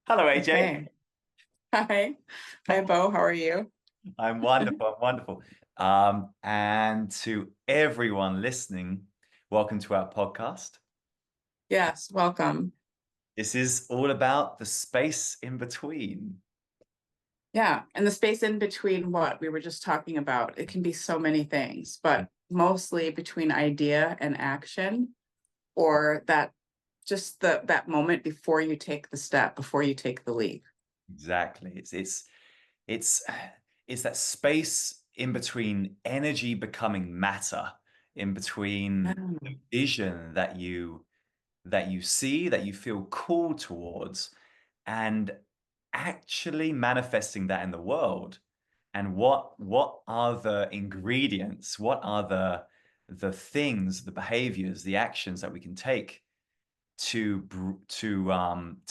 Hello, AJ. Okay. Hi. Hi, Bo. How are you? I'm wonderful. I'm wonderful. And to everyone listening, welcome to our podcast. Yes, welcome. This is all about the space in between. Yeah, and the space in between what we were just talking about, it can be so many things, but mostly between idea and action, or that moment before you take the step, before you take the leap. Exactly. It's it's that space in between energy becoming matter, in between the Oh, vision that you see, that you feel called towards, and actually manifesting that in the world. And what are the ingredients? What are the things, the behaviors, the actions that we can take to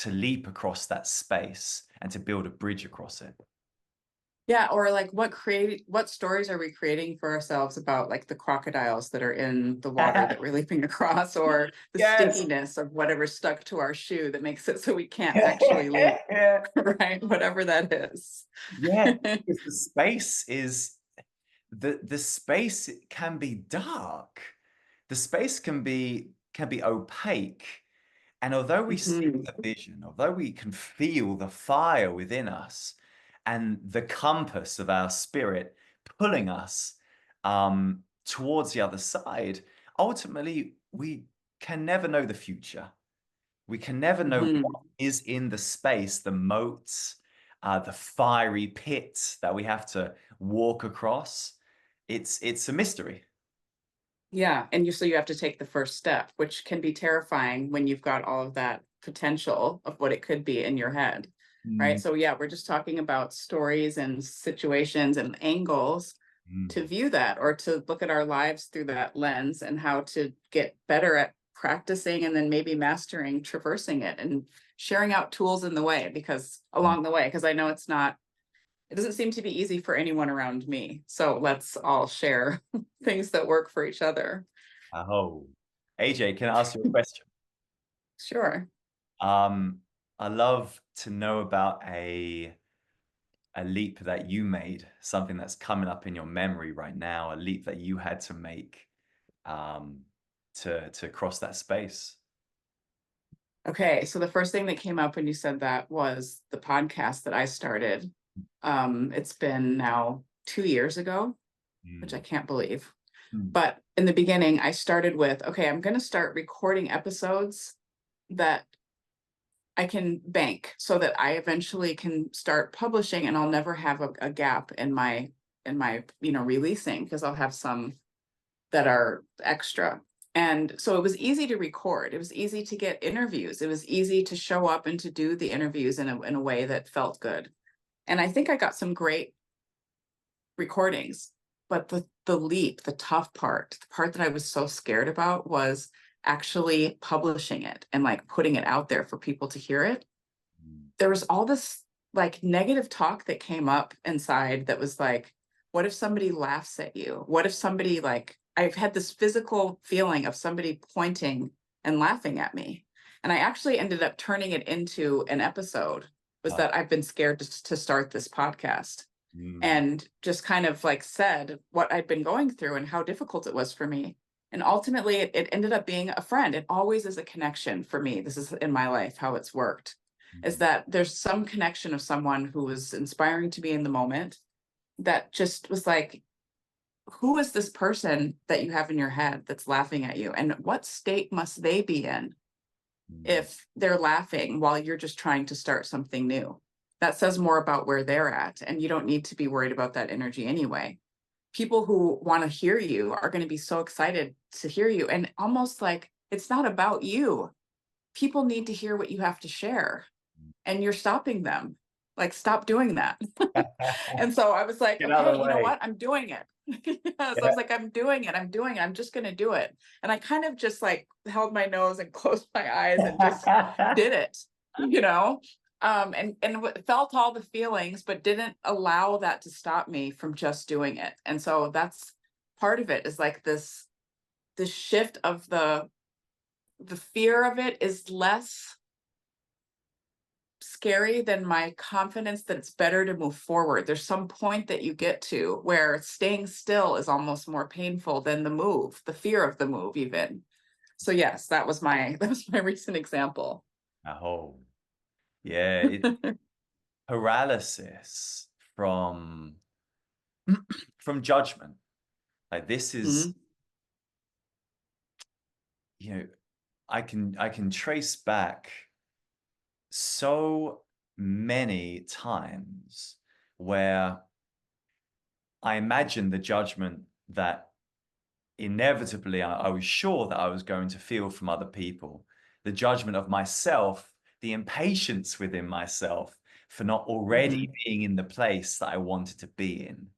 leap across that space and to build a bridge across it? yeah, or like what stories are we creating for ourselves about like the crocodiles that are in the water that we're leaping across, or the Yes. stickiness of whatever's stuck to our shoe that makes it so we can't actually leap, right? Whatever that is. Yeah, because the space can be dark. The space can be opaque. And although we see Mhm. the vision, although we can feel the fire within us and the compass of our spirit pulling us towards the other side, ultimately we can never know the future. We can never know Mhm. what is in the space, the moats, the fiery pits that we have to walk across. It's a mystery. Yeah, and you have to take the first step, which can be terrifying when you've got all of that potential of what it could be in your head, right? Mm, So yeah, we're just talking about stories and situations and angles to mm. view that, or to look at our lives through that lens, and how to get better at practicing and then maybe mastering traversing it and sharing out tools in the way, because along the way, because I know it doesn't seem to be easy for anyone around me. So let's all share things that work for each other. Oh, AJ, can I ask you a question? Sure. Um, I love to know about a leap that you made, something that's coming up in your memory right now, a leap that you had to make um, to cross that space. Okay. So the first thing that came up when you said that was the podcast that I started. It's been now 2 years ago, which I Mm, can't believe. mm, But in the beginning, I started with, okay, I'm going to start recording episodes that I can bank so that I eventually can start publishing, and I'll never have a gap in my releasing, because I'll have some that are extra. And so it was easy to record. It was easy to get interviews. It was easy to show up and to do the interviews in a way that felt good. And I think I got some great recordings. But the leap, the tough part, the part that I was so scared about, was actually publishing it and like putting it out there for people to hear it. mm. There was all this like negative talk that came up inside that was like, what if somebody laughs at you? What if somebody, like, I've had this physical feeling of somebody pointing and laughing at me. And I actually ended up turning it into an episode, was Oh, that I've been scared to start this podcast, mm, and just kind of like said what I'd been going through and how difficult it was for me. And ultimately, it ended up being a friend. It always is a connection for me. This is in my life how it's worked, is mm. that there's some connection of someone who was inspiring to me in the moment, that just was like, who is this person that you have in your head that's laughing at you? And what state must they be in Mm. if they're laughing while you're just trying to start something new? That says more about where they're at. And you don't need to be worried about that energy anyway. People who want to hear you are going to be so excited to hear you. And almost like it's not about you. People need to hear what you have to share, and you're stopping them. Like, stop doing that. And so I was like, Get out of okay, the you know way. what? I'm doing it. Yeah, so I Yeah. was like, I'm doing it. I'm doing it. I'm just going to do it. And I kind of just like held my nose and closed my eyes and just did it, you know? And felt all the feelings, but didn't allow that to stop me from just doing it. And so that's part of it, is like this shift of the fear of it is less scary than my confidence that it's better to move forward. There's some point that you get to where staying still is almost more painful than the move, the fear of the move even. So yes, that was my recent example. Oh, yeah. It paralysis from from judgment. Like this is, Mhm, you know, I can trace back so many times where I imagined the judgment that inevitably I was sure that I was going to feel from other people, the judgment of myself, the impatience within myself for not already mhm, being in the place that I wanted to be in.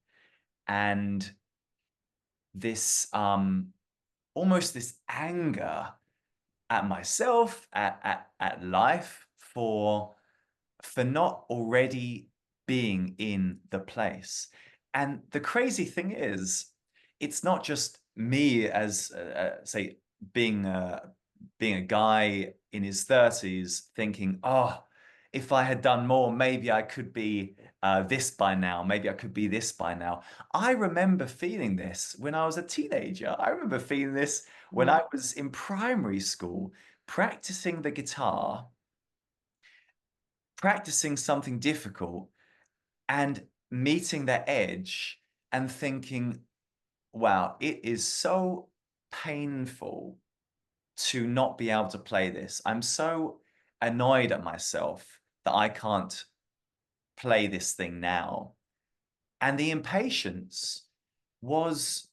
And this almost this anger at myself, at life for not already being in the place. And the crazy thing is, it's not just me as say being a guy in his 30s thinking, oh, if I had done more, maybe I could be this by now. Maybe I could be this by now. I remember feeling this when I was a teenager. I remember feeling this when mhm, I was in primary school, practicing the guitar, practicing something difficult and meeting that edge and thinking, wow, it is so painful to not be able to play this. I'm so annoyed at myself that I can't play this thing now. And the impatience was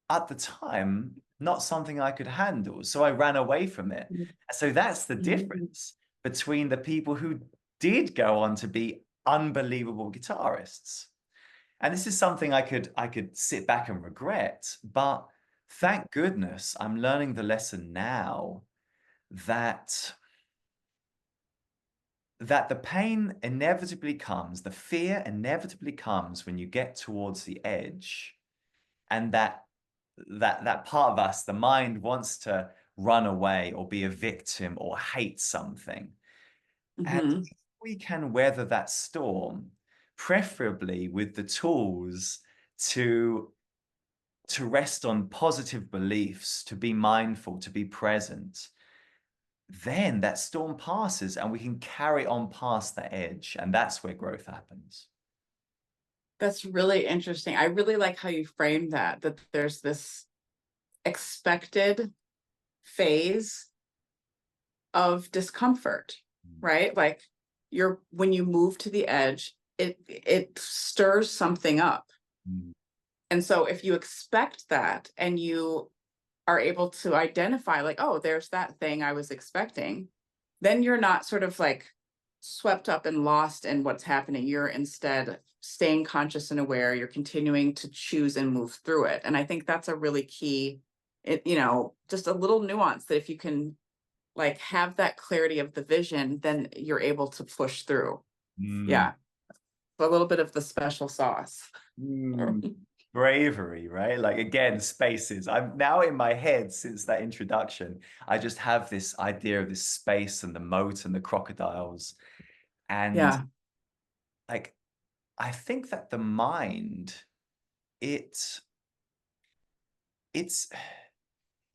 at the time not something I could handle. So I ran away from it. mhm, So that's the mhm. difference between the people who did go on to be unbelievable guitarists. And this is something I could sit back and regret, but thank goodness I'm learning the lesson now that the pain inevitably comes, the fear inevitably comes when you get towards the edge, and that part of us, the mind, wants to run away or be a victim or hate something. And Mhm. if we can weather that storm, preferably with the tools to rest on positive beliefs, to be mindful, to be present, then that storm passes and we can carry on past the edge. And that's where growth happens. That's really interesting. I really like how you framed that, that there's this expected phase of discomfort, Mm, right? Like you're when you move to the edge, it stirs something up. mm, And so if you expect that and you are able to identify like, oh, there's that thing I was expecting, then you're not sort of like swept up and lost in what's happening. You're instead staying conscious and aware. You're continuing to choose and move through it. And I think that's a really key, just a little nuance that if you can like have that clarity of the vision, then you're able to push through. mm, Yeah. A little bit of the special sauce. mm. Bravery, right? Like again, spaces. I'm now in my head since that introduction. I just have this idea of this space and the moat and the crocodiles. And Yeah. like, I think that the mind, it it's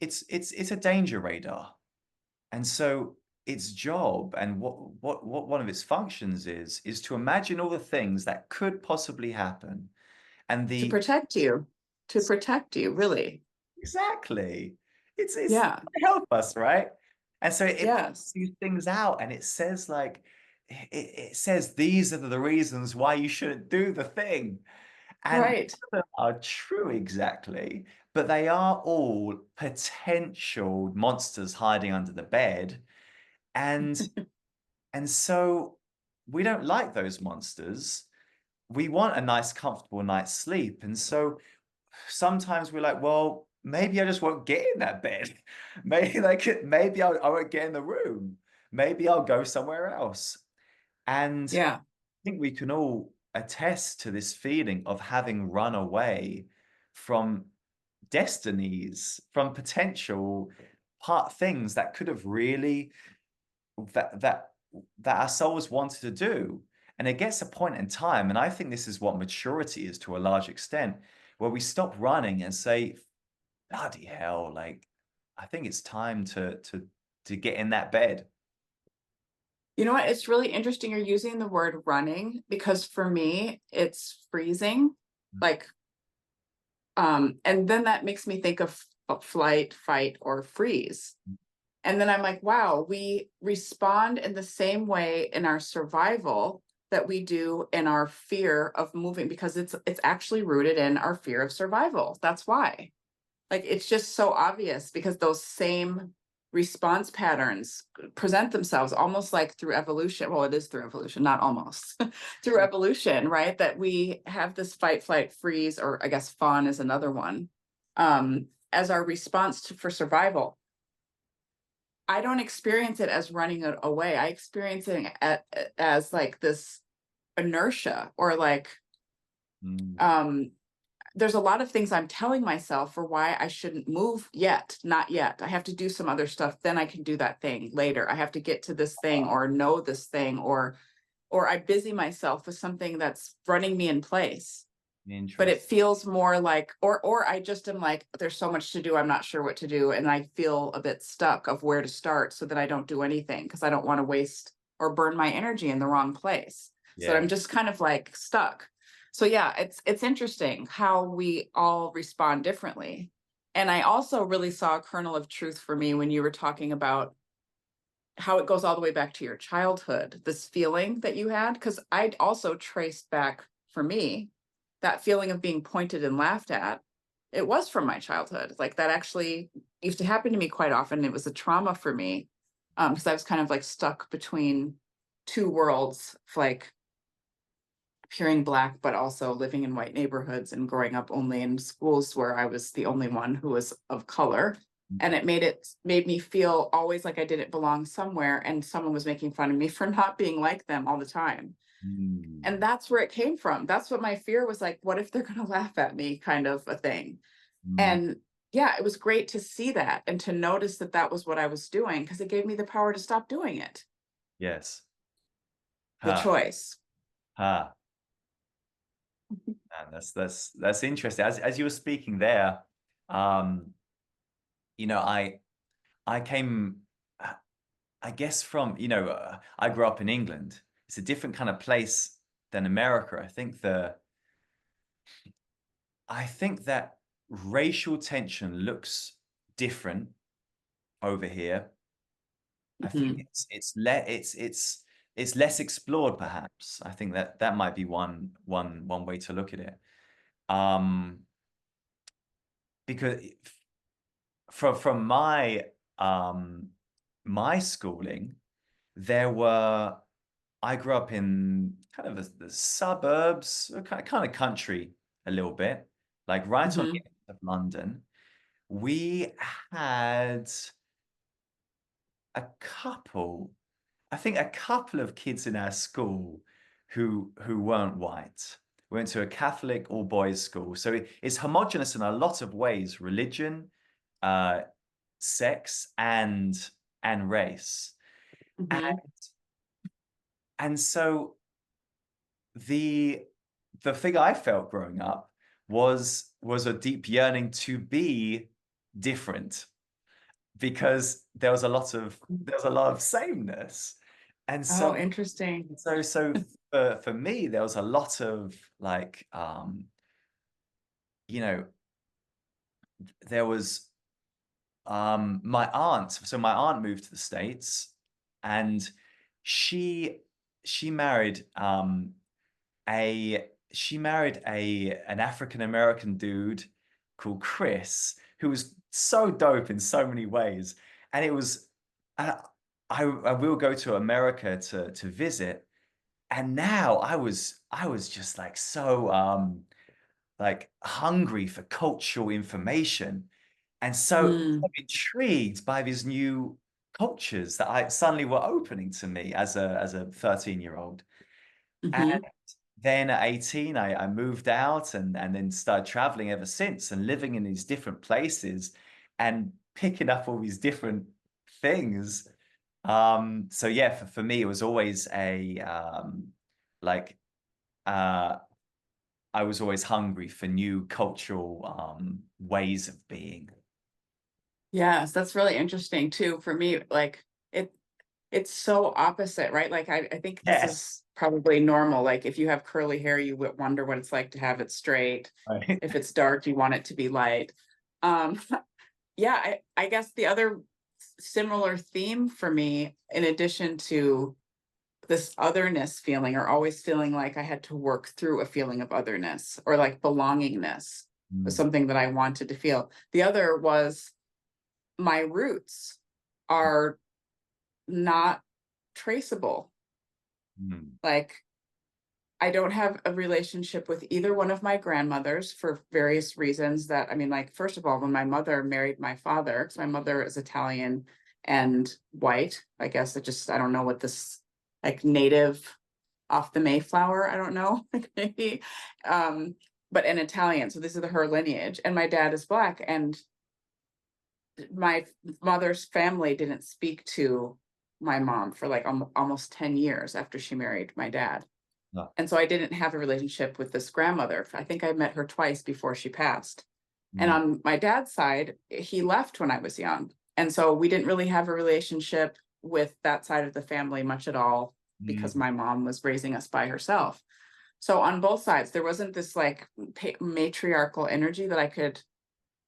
it's a danger radar. And so its job and what one of its functions is to imagine all the things that could possibly happen. And To the protect you. To protect you, really. exactly. It's Yeah. to help us, right? And so it points Yes. these things out and it says like it says these are the reasons why you shouldn't do the thing. And none Right. of them are true exactly, but they are all potential monsters hiding under the bed. And so we don't like those monsters. We want a nice, comfortable night's sleep. And so sometimes we're like, well, maybe I just won't get in that bed. Maybe I won't get in the room. Maybe I'll go somewhere else. And Yeah. I think we can all attest to this feeling of having run away from destinies, from potential part things that could have really that our souls wanted to do. And it gets a point in time, and I think this is what maturity is to a large extent, where we stop running and say, bloody hell, like I think it's time to get in that bed. You know what? It's really interesting you're using the word running because for me, it's freezing. Like, and then that makes me think of flight, fight, or freeze. And then I'm like, wow, we respond in the same way in our survival that we do in our fear of moving because it's actually rooted in our fear of survival. That's why. Like it's just so obvious because those same response patterns present themselves almost like through evolution. Well, it is through evolution, not almost through evolution, right? That we have this fight, flight, freeze, or I guess fawn is another one, as our response for survival. I don't experience it as running it away. I experience it as like this inertia or like Mm, um there's a lot of things I'm telling myself for why I shouldn't move yet, not yet. I have to do some other stuff, then I can do that thing later. I have to get to this thing or know this thing or I busy myself with something that's running me in place. But it interesting. feels more like or I just am like there's so much to do, I'm not sure what to do and I feel a bit stuck of where to start so that I don't do anything because I don't want to waste or burn my energy in the wrong place. So Yeah. I'm just kind of like stuck. So yeah, it's interesting how we all respond differently. And I also really saw a kernel of truth for me when you were talking about how it goes all the way back to your childhood, this feeling that you had, because I'd also traced back for me that feeling of being pointed and laughed at. It was from my childhood. Like that actually used to happen to me quite often. It was a trauma for me because I was kind of like stuck between two worlds, like appearing black, but also living in white neighborhoods and growing up only in schools where I was the only one who was of color. And it made me feel always like I didn't belong somewhere and someone was making fun of me for not being like them all the time. Mm, And that's where it came from. That's what my fear was like, what if they're gonna laugh at me kind of a thing. mm, And yeah, it was great to see that and to notice that that was what I was doing because it gave me the power to stop doing it. yes. The Ha, choice. ha. Man, that's interesting. As you were speaking there, um, I came, I guess from, I grew up in England. It's a different kind of place than America. I think that racial tension looks different over here. I think Mhm. it's less explored, perhaps. I think that that might be one way to look at it. Um, because from um my schooling, there were I grew up in kind of the suburbs, kind of country a little bit, like right on the Mhm. edge of London. We had a couple, I think a couple of kids in our school who weren't white. We went to a Catholic all boys school, so it's homogenous in a lot of ways: religion, uh, sex, and race. And, Mhm. and so the the thing I felt growing up was a deep yearning to be different because there was a lot of sameness. And Oh, interesting. so for me, there was a lot of like you know, there was my aunt. So my aunt moved to the States and she she married a she married a an African American dude called Chris, who was so dope in so many ways. And it was uh, I will go to America to visit, and now I was just like so like hungry for cultural information and so Mm. intrigued by these new cultures that I suddenly were opening to me as a 13-year-old. And Mhm. then at 18, I moved out and then started traveling ever since and living in these different places and picking up all these different things. So yeah, for me, it was always like, uh, I was always hungry for new cultural ways of being. Yes, that's really interesting too. For me, like it it's so opposite, right? Like I think this Yes. is probably normal. Like if you have curly hair, you would wonder what it's like to have it straight. Right. If it's dark, you want it to be light. Um, yeah, I guess the other similar theme for me, in addition to this otherness feeling, or always feeling like I had to work through a feeling of otherness or like belongingness, was Mm, something that I wanted to feel. The other was my roots are not traceable. mm, Like, I don't have a relationship with either one of my grandmothers for various reasons that, I mean, like, first of all, when my mother married my father, because my mother is Italian and white, I guess it just, I don't know what this, like, native off the Mayflower, I don't know, like maybe, um, but an Italian. So this is her lineage. And my dad is black. And my mother's family didn't speak to my mom for like almost 10 years after she married my dad. no, And so I didn't have a relationship with this grandmother. I think I met her twice before she passed. And mm, on my dad's side, he left when I was young. And so we didn't really have a relationship with that side of the family much at all because mm, my mom was raising us by herself. So on both sides, there wasn't this like matriarchal energy that I could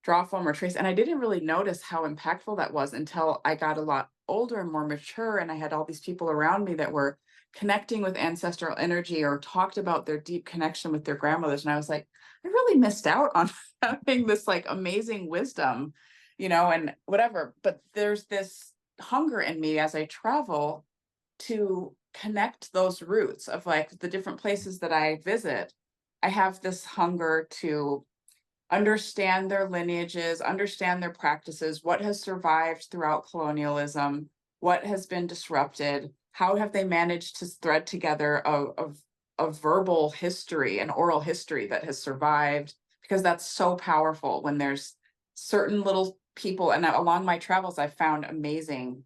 draw from or trace. And I didn't really notice how impactful that was until I got a lot older and more mature. And I had all these people around me that were connecting with ancestral energy or talked about their deep connection with their grandmothers. And I was like, I really missed out on having this like amazing wisdom, and whatever. But there's this hunger in me as I travel to connect those roots of like the different places that I visit. I have this hunger to understand their lineages, understand their practices, what has survived throughout colonialism, what has been disrupted, how have they managed to thread together a verbal history, an oral history that has survived, because that's so powerful when there's certain little people. And along my travels, I've found amazing,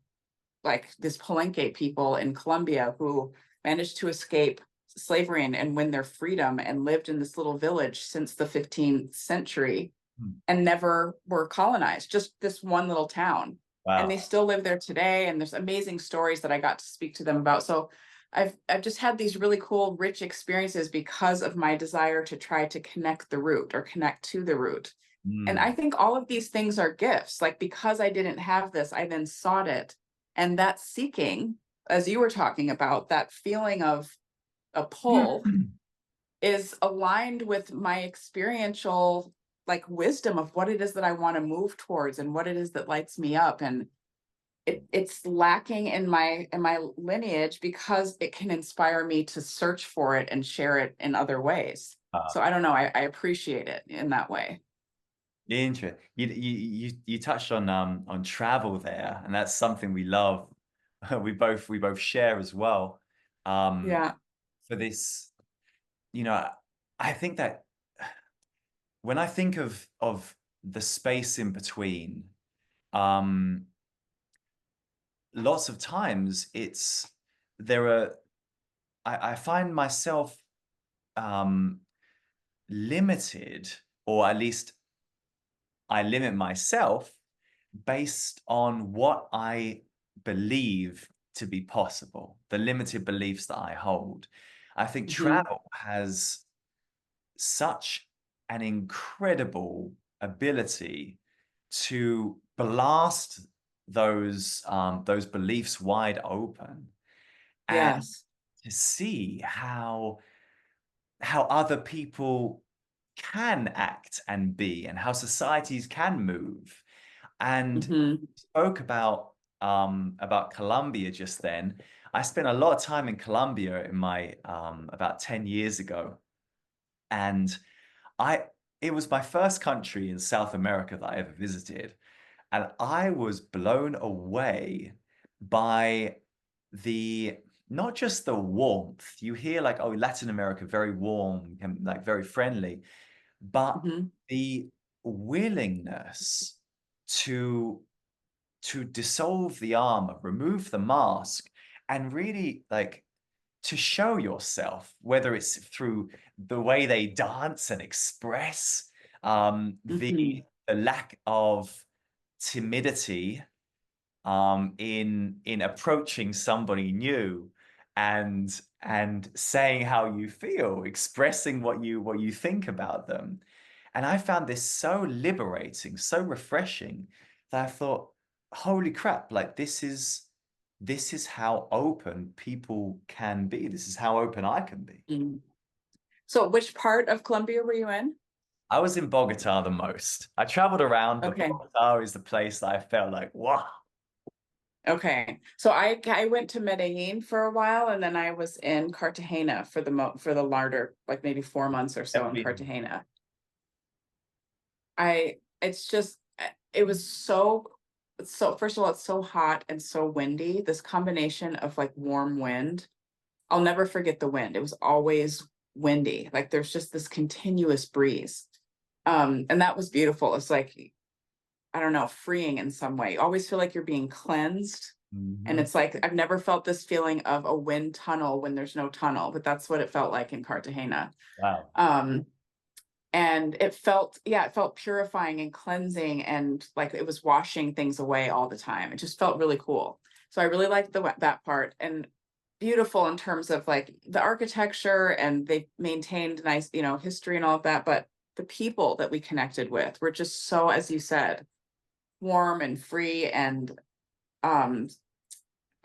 like this Palenque people in Colombia who managed to escape slavery and win their freedom and lived in this little village since the 15th century mm. and never were colonized, just this one little town. And they Wow. still live there today. And there's amazing stories that I got to speak to them about. So I've just had these really cool, rich experiences because of my desire to try to connect the root or connect to the root. And I Mm, think all of these things are gifts. Like because I didn't have this, I then sought it. And that seeking, as you were talking about, that feeling of a pull is aligned with my experiential like wisdom of what it is that I want to move towards and what it is that lights me up. And it's lacking in my lineage because it can inspire me to search for it and share it in other ways. uh, So I don't know, I appreciate it in that way. Interesting. You touched on travel there, and that's something we love. We both share as well. Um, Yeah. for this, you know, I think that when I think of the space in between, um, lots of times it's there are I find myself um limited, or at least I limit myself based on what I believe to be possible, the limited beliefs that I hold. I think Hmm. travel has such an incredible ability to blast those beliefs wide open, and Yes. to see how other people can act and be, and how societies can move. And Hmm. spoke about Colombia just then. I spent a lot of time in Colombia in my about 10 years ago. And I it was my first country in South America that I ever visited. And I was blown away by the not just the warmth. You hear like, oh, Latin America, very warm and like very friendly, but Hmm. the willingness to to dissolve the armor, remove the mask, and really like to show yourself, whether it's through the way they dance and express, Mhm. the lack of timidity in approaching somebody new and saying how you feel, expressing what you think about them. And I found this so liberating, so refreshing that I thought, holy crap, like this is how open people can be. This is how open I can be. Mm. So which part of Colombia were you in? I was in Bogota the most. I traveled around, but Okay. Bogota is the place that I felt like, wow, Okay. So I went to Medellin for a while, and then I was in Cartagena for the larger, like maybe 4 months or so never in been. Cartagena. It's just it was so first of all, it's so hot and so windy. This combination of like warm wind. I'll never forget the wind. It was always windy. Like there's just this continuous breeze. And that was beautiful. It's like, I don't know, freeing in some way. You always feel like you're being cleansed. And Mhm. it's like I've never felt this feeling of a wind tunnel when there's no tunnel, but that's what it felt like in Cartagena. Wow. Um, and it felt, yeah, it felt purifying and cleansing, and like it was washing things away all the time. It just felt really cool. So I really liked that part, and beautiful in terms of like the architecture, and they maintained nice, history and all of that. But the people that we connected with were just so, as you said, warm and free, and um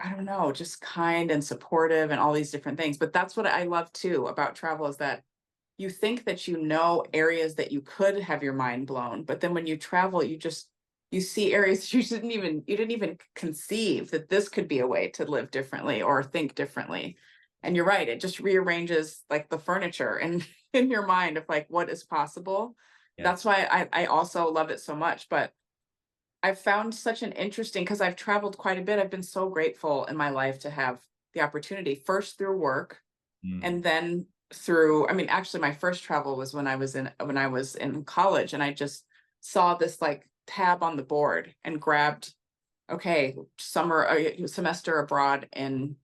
I don't know, just kind and supportive and all these different things. But that's what I love too about travel, is that you think that you know areas that you could have your mind blown, but then when you travel, you see areas you didn't even conceive that this could be a way to live differently or think differently. And you're right, it just rearranges like the furniture and in your mind of like what is possible. That's Yes. why I also love it so much. But I've found such an interesting, because I've traveled quite a bit. I've been so grateful in my life to have the opportunity, first through work, Mm. and then through, I mean, actually my first travel was when I was in college, and I just saw this like tab on the board and grabbed, okay, semester abroad in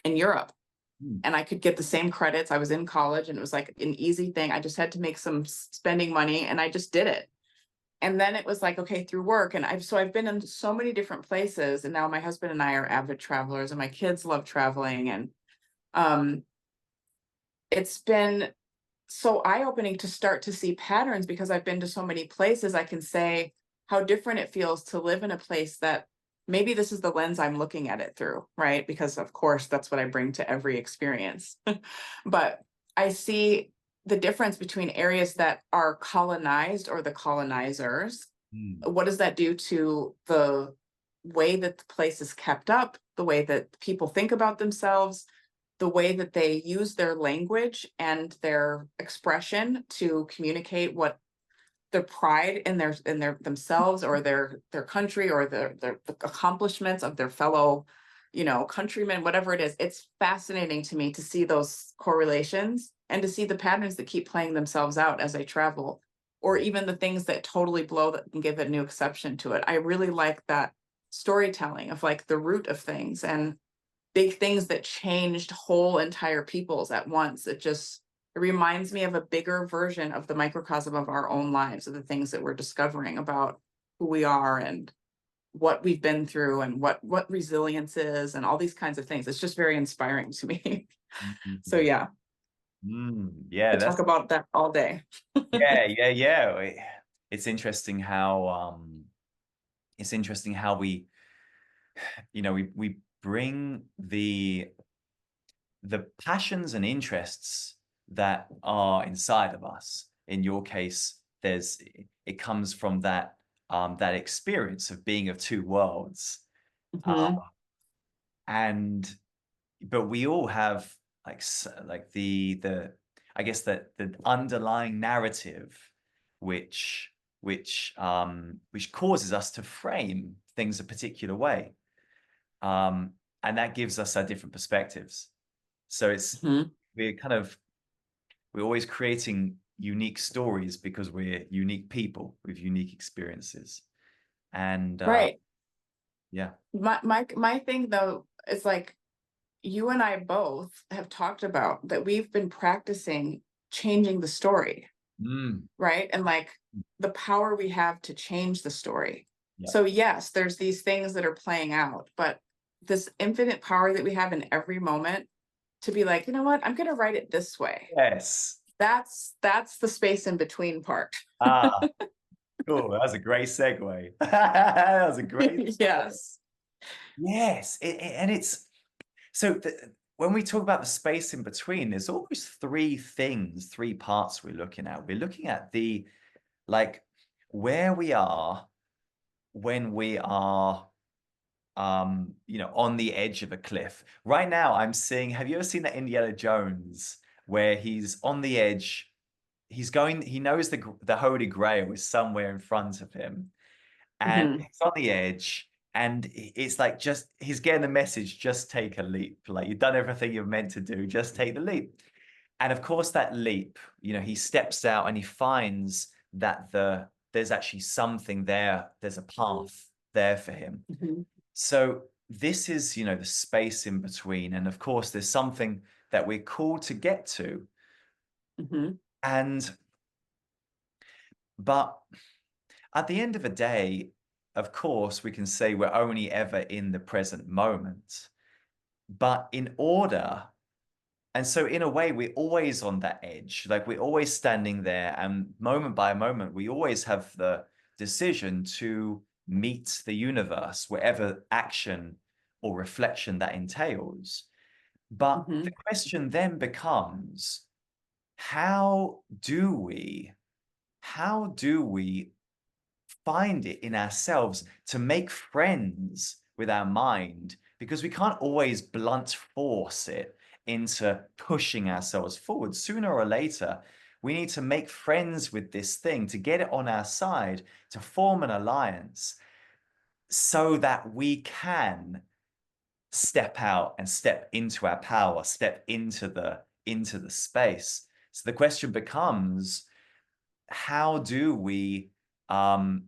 Europe. Mm. And I could get the same credits. I was in college, and it was like an easy thing. I just had to make some spending money, and I just did it. And then it was like, okay, through work. And I've been in so many different places. And now my husband and I are avid travelers, and my kids love traveling. And um, it's been so eye-opening to start to see patterns, because I've been to so many places. I can say how different it feels to live in a place that maybe this is the lens I'm looking at it through, right? Because of course that's what I bring to every experience. But I see the difference between areas that are colonized or the colonizers. Mm. What does that do to the way that the place is kept up, the way that people think about themselves, the way that they use their language and their expression to communicate what their pride in their themselves, or their country, or their the accomplishments of their fellow, countrymen, whatever it is. It's fascinating to me to see those correlations and to see the patterns that keep playing themselves out as I travel, or even the things that totally blow that and give a new exception to it. I really like that storytelling of like the root of things, and big things that changed whole entire peoples at once. It reminds me of a bigger version of the microcosm of our own lives, of the things that we're discovering about who we are and what we've been through, and what resilience is, and all these kinds of things. It's just very inspiring to me. So Mhm. yeah, Yeah, could talk that's about that all day. yeah. It's interesting how it's interesting how we we bring the passions and interests that are inside of us. In your case, it comes from that experience of being of two worlds. Mhm. And but we all have like the I guess that the underlying narrative which which causes us to frame things a particular way. And that gives us our different perspectives. So Mhm. we're kind of we're always creating unique stories because we're unique people with unique experiences. And Right. Yeah. My thing though is like you and I both have talked about that we've been practicing changing the story, Mm. right? And like the power we have to change the story. Yeah. So yes, there's these things that are playing out, but this infinite power that we have in every moment to be like, you know what, I'm going to write it this way. Yes. That's the space in between part. Ah, cool. That was a great segue. That was a great segue. Yes. Yes. And it's so when we talk about the space in between, there's almost three things, three parts we're looking at. We're looking at the like where we are when we are on the edge of a cliff. Right now, I'm seeing, have you ever seen that Indiana Jones where he's on the edge? He knows the Holy Grail is somewhere in front of him, and Hmm. he's on the edge, and it's like just he's getting the message, just take a leap. Like you've done everything you're meant to do, just take the leap. And of course, that leap, he steps out and he finds that there's actually something there, there's a path there for him. Hmm. So this is, the space in between. And of course, there's something that we're called to get to. Hmm. And, but at the end of the day, of course, we can say we're only ever in the present moment. But and so in a way, we're always on that edge. Like we're always standing there, and moment by moment, we always have the decision to meet the universe, whatever action or reflection that entails. But the Hmm. question then becomes, how do we, how do we find it in ourselves to make friends with our mind? Because we can't always blunt force it into pushing ourselves forward. Sooner or later, we need to make friends with this thing to get it on our side, to form an alliance so that we can step out and step into our power, step into the space. So the question becomes, how do we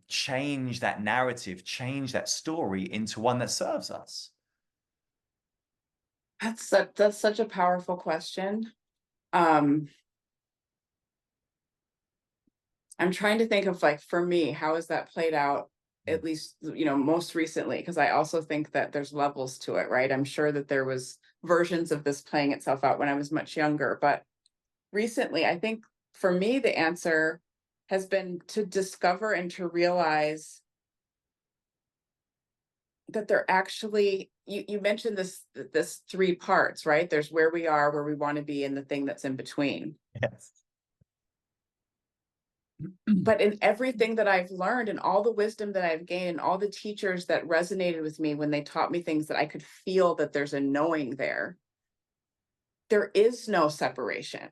change that narrative, change that story into one that serves us? That's such a powerful question. Um, I'm trying to think of like for me, how has that played out, at least, most recently, because I also think that there's levels to it, right? I'm sure that there was versions of this playing itself out when I was much younger, but recently, I think for me, the answer has been to discover and to realize that they're actually you mentioned this three parts, right? There's where we are, where we want to be, and the thing that's in between. Yes. But in everything that I've learned and all the wisdom that I've gained, and all the teachers that resonated with me when they taught me things that I could feel that there's a knowing there is no separation.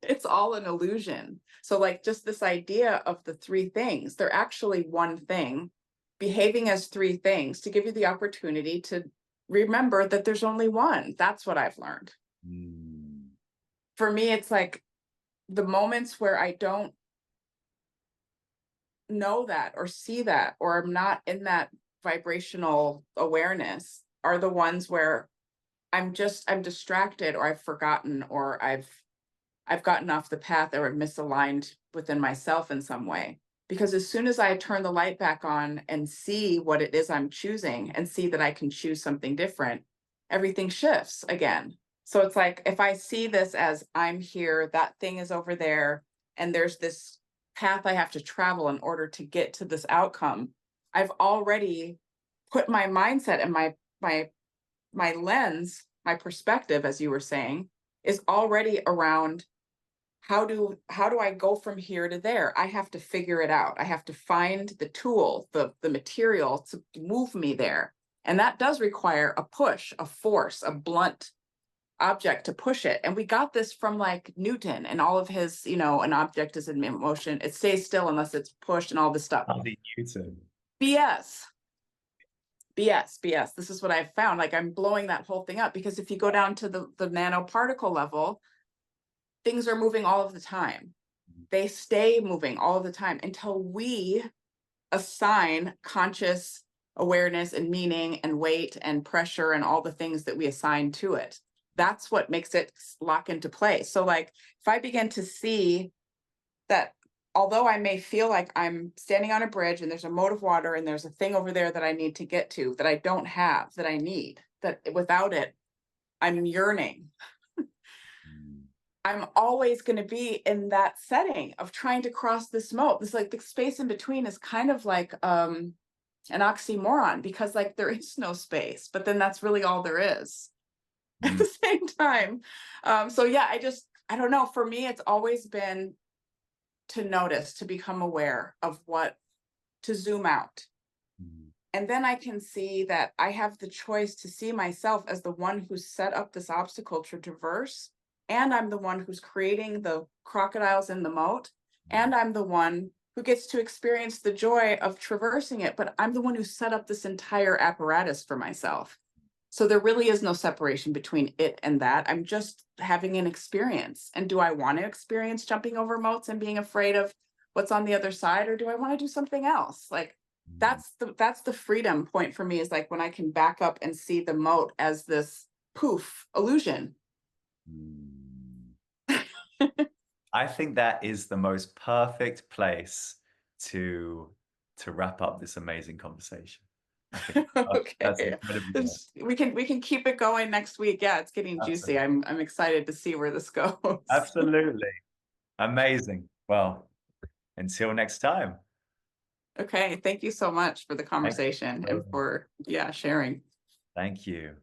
It's all an illusion. So like just this idea of the three things, they're actually one thing, behaving as three things to give you the opportunity to remember that there's only one. That's what I've learned. Mm. For me, it's like the moments where I don't know that or see that, or I'm not in that vibrational awareness, are the ones where I'm distracted, or I've forgotten, or I've gotten off the path, or misaligned within myself in some way. Because as soon as I turn the light back on and see what it is I'm choosing, and see that I can choose something different, everything shifts again. So it's like if I see this as I'm here, that thing is over there, and there's this path I have to travel in order to get to this outcome, I've already put my mindset and my lens, my perspective, as you were saying, is already around how do I go from here to there? I have to figure it out. I have to find the tool, the material to move me there. And that does require a push, a force, a blunt object to push it. And we got this from like Newton and all of his, an object is in motion. It stays still unless it's pushed and all this stuff. Andy Newton. BS. BS. This is what I've found. Like I'm blowing that whole thing up because if you go down to the nanoparticle level, things are moving all of the time. They stay moving all of the time until we assign conscious awareness and meaning and weight and pressure and all the things that we assign to it. That's what makes it lock into place. So like if I begin to see that although I may feel like I'm standing on a bridge and there's a moat of water and there's a thing over there that I need to get to that I don't have, that I need, that without it, I'm yearning. Mm. I'm always going to be in that setting of trying to cross this moat. This like the space in between is kind of like an oxymoron because like there is no space, but then that's really all there is at Mm. the same time. So yeah, I don't know. For me, it's always been to notice, to become aware of what, to zoom out. Mm. And then I can see that I have the choice to see myself as the one who set up this obstacle to traverse. And I'm the one who's creating the crocodiles in the moat. Mm. And I'm the one who gets to experience the joy of traversing it. But I'm the one who set up this entire apparatus for myself. So there really is no separation between it and that. I'm just having an experience. And do I want to experience jumping over moats and being afraid of what's on the other side, or do I want to do something else? Like Mm. that's the freedom point for me, is like when I can back up and see the moat as this poof illusion. Mm. I think that is the most perfect place to wrap up this amazing conversation. I think that's Okay. incredibly good. We can keep it going next week. Yeah, it's getting juicy. Absolutely. I'm excited to see where this goes. Absolutely. Amazing. Well, until next time. Okay, thank you so much for the Thank conversation and you. for, yeah, sharing. Thank you.